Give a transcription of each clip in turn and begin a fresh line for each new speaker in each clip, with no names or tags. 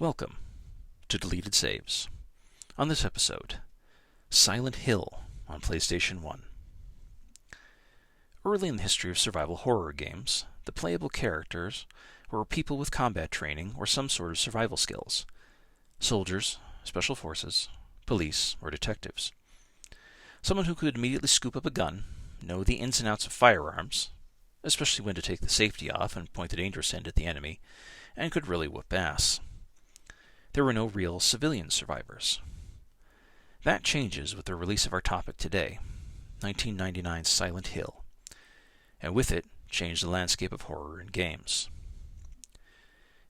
Welcome to Deleted Saves. On this episode, Silent Hill on PlayStation 1. Early in the history of survival horror games, the playable characters were people with combat training or some sort of survival skills. Soldiers, special forces, police, or detectives. Someone who could immediately scoop up a gun, know the ins and outs of firearms, especially when to take the safety off and point the dangerous end at the enemy, and could really whoop ass. There were no real civilian survivors. That changes with the release of our topic today, 1999's Silent Hill, and with it changed the landscape of horror in games.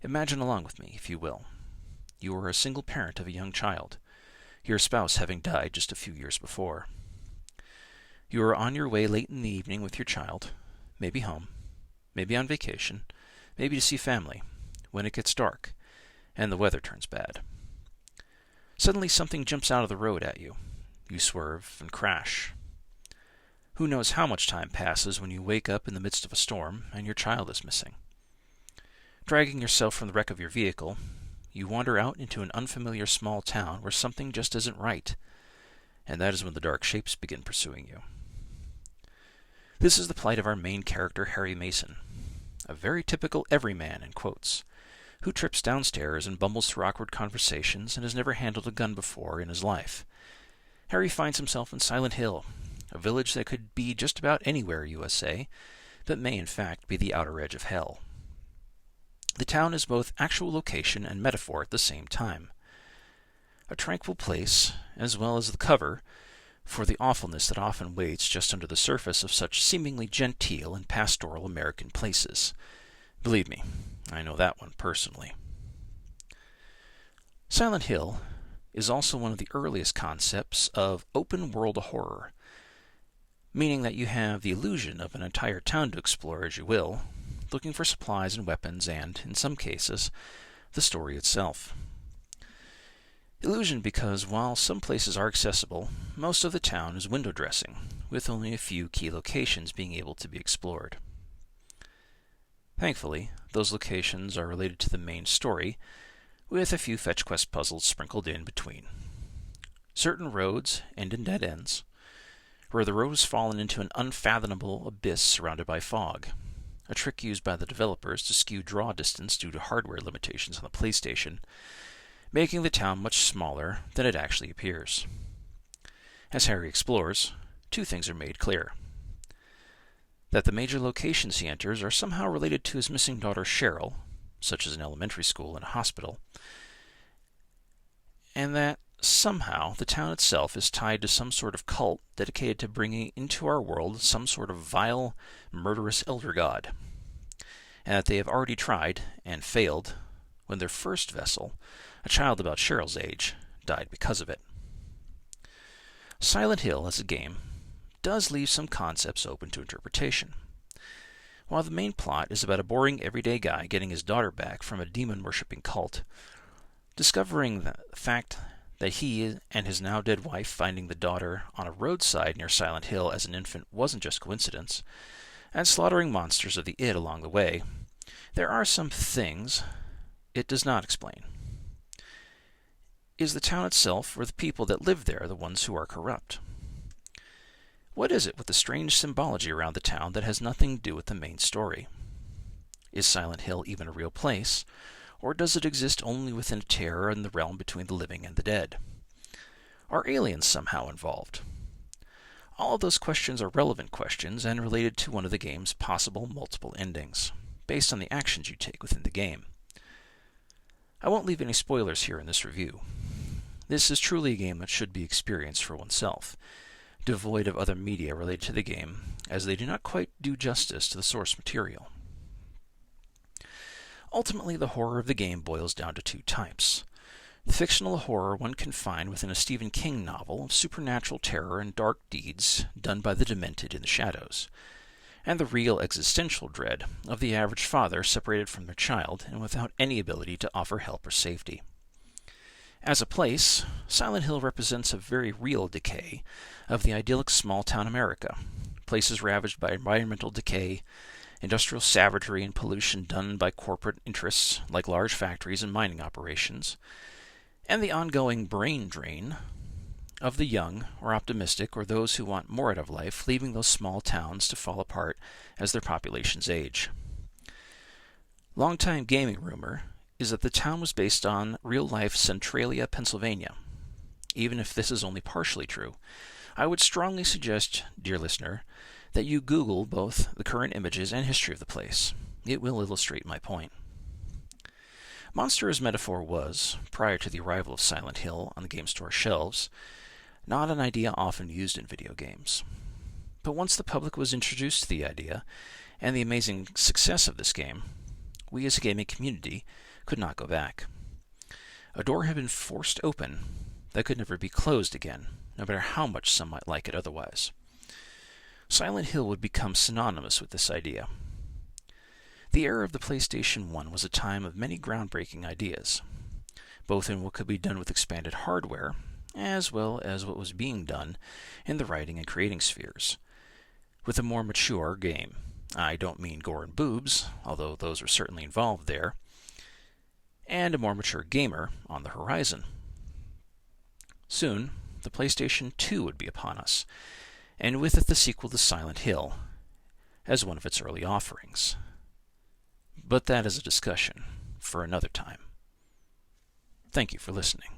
Imagine along with me, if you will. You are a single parent of a young child, your spouse having died just a few years before. You are on your way late in the evening with your child, maybe home, maybe on vacation, maybe to see family, when it gets dark and the weather turns bad. Suddenly something jumps out of the road at you. You swerve and crash. Who knows how much time passes when you wake up in the midst of a storm and your child is missing. Dragging yourself from the wreck of your vehicle, you wander out into an unfamiliar small town where something just isn't right, and that is when the dark shapes begin pursuing you. This is the plight of our main character, Harry Mason, a very typical everyman in quotes, who trips downstairs and bumbles through awkward conversations and has never handled a gun before in his life. Harry finds himself in Silent Hill, a village that could be just about anywhere USA, but may in fact be the outer edge of hell. The town is both actual location and metaphor at the same time. A tranquil place, as well as the cover for the awfulness that often waits just under the surface of such seemingly genteel and pastoral American places. Believe me, I know that one personally. Silent Hill is also one of the earliest concepts of open-world horror, meaning that you have the illusion of an entire town to explore as you will, looking for supplies and weapons and, in some cases, the story itself. Illusion because while some places are accessible, most of the town is window dressing, with only a few key locations being able to be explored. Thankfully, those locations are related to the main story, with a few fetch quest puzzles sprinkled in between. Certain roads end in dead ends, where the road has fallen into an unfathomable abyss surrounded by fog, a trick used by the developers to skew draw distance due to hardware limitations on the PlayStation, making the town much smaller than it actually appears. As Harry explores, two things are made clear. That the major locations he enters are somehow related to his missing daughter Cheryl, such as an elementary school and a hospital, and that somehow the town itself is tied to some sort of cult dedicated to bringing into our world some sort of vile, murderous elder god, and that they have already tried and failed when their first vessel, a child about Cheryl's age, died because of it. Silent Hill as a game does leave some concepts open to interpretation. While the main plot is about a boring everyday guy getting his daughter back from a demon-worshipping cult, discovering the fact that he and his now-dead wife finding the daughter on a roadside near Silent Hill as an infant wasn't just coincidence, and slaughtering monsters of the id along the way, there are some things it does not explain. Is the town itself or the people that live there the ones who are corrupt? What is it with the strange symbology around the town that has nothing to do with the main story? Is Silent Hill even a real place, or does it exist only within a terror in the realm between the living and the dead? Are aliens somehow involved? All of those questions are relevant questions and related to one of the game's possible multiple endings, based on the actions you take within the game. I won't leave any spoilers here in this review. This is truly a game that should be experienced for oneself, devoid of other media related to the game, as they do not quite do justice to the source material. Ultimately, the horror of the game boils down to two types. The fictional horror one can find within a Stephen King novel of supernatural terror and dark deeds done by the demented in the shadows, and the real existential dread of the average father separated from their child and without any ability to offer help or safety. As a place, Silent Hill represents a very real decay of the idyllic small-town America, places ravaged by environmental decay industrial savagery and pollution done by corporate interests like large factories and mining operations, and the ongoing brain drain of the young or optimistic or those who want more out of life, leaving those small towns to fall apart as their populations age. Longtime gaming rumor is that the town was based on real-life Centralia, Pennsylvania. Even if this is only partially true, I would strongly suggest, dear listener, that you Google both the current images and history of the place. It will illustrate my point. Monster as metaphor was, prior to the arrival of Silent Hill on the game store shelves, not an idea often used in video games. But once the public was introduced to the idea and the amazing success of this game, we as a gaming community could not go back. A door had been forced open that could never be closed again, no matter how much some might like it otherwise. Silent Hill would become synonymous with this idea. The era of the PlayStation 1 was a time of many groundbreaking ideas, both in what could be done with expanded hardware, as well as what was being done in the writing and creating spheres. With a more mature game, I don't mean gore and boobs, although those are certainly involved there, and a more mature gamer on the horizon. Soon, the PlayStation 2 would be upon us, and with it the sequel to Silent Hill, as one of its early offerings. But that is a discussion for another time. Thank you for listening.